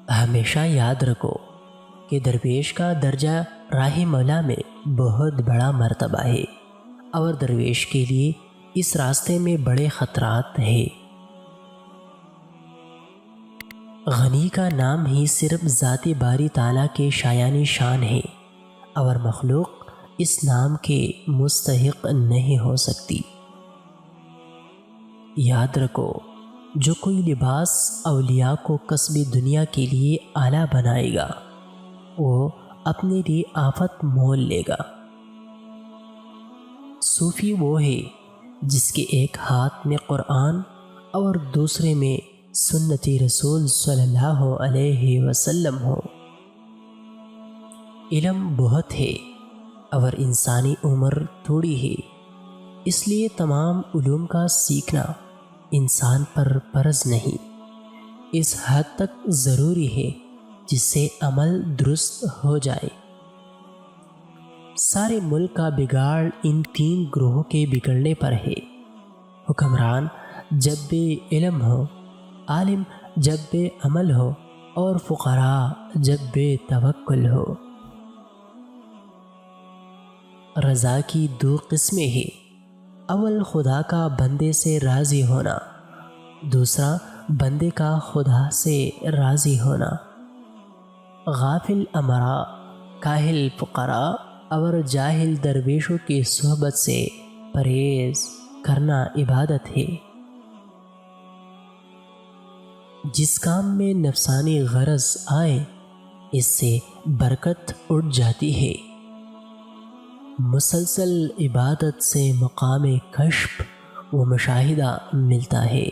ہمیشہ یاد رکھو کہ درویش کا درجہ راہ مولا میں بہت بڑا مرتبہ ہے، اور درویش کے لیے اس راستے میں بڑے خطرات ہیں۔ غنی کا نام ہی صرف ذات باری تعالیٰ کے شایان شان ہے، اور مخلوق اس نام کے مستحق نہیں ہو سکتی۔ یاد رکھو، جو کوئی لباس اولیاء کو کسب دنیا کے لیے اعلیٰ بنائے گا وہ اپنے لیے آفت مول لے گا۔ صوفی وہ ہے جس کے ایک ہاتھ میں قرآن اور دوسرے میں سنت رسول صلی اللہ علیہ وسلم ہو۔ علم بہت ہے اور انسانی عمر تھوڑی ہے، اس لیے تمام علوم کا سیکھنا انسان پر فرض نہیں، اس حد تک ضروری ہے جس سے عمل درست ہو جائے۔ سارے ملک کا بگاڑ ان تین گروہوں کے بگڑنے پر ہے: حکمران جب بے علم ہو، عالم جب بے عمل ہو، اور فقراء جب بے توکل ہو۔ رضا کی دو قسمیں ہیں: اول خدا کا بندے سے راضی ہونا، دوسرا بندے کا خدا سے راضی ہونا۔ غافل امراء، کاہل فقراء اور جاہل درویشوں کی صحبت سے پرہیز کرنا عبادت ہے۔ جس کام میں نفسانی غرض آئے اس سے برکت اٹھ جاتی ہے۔ مسلسل عبادت سے مقام کشف و مشاہدہ ملتا ہے۔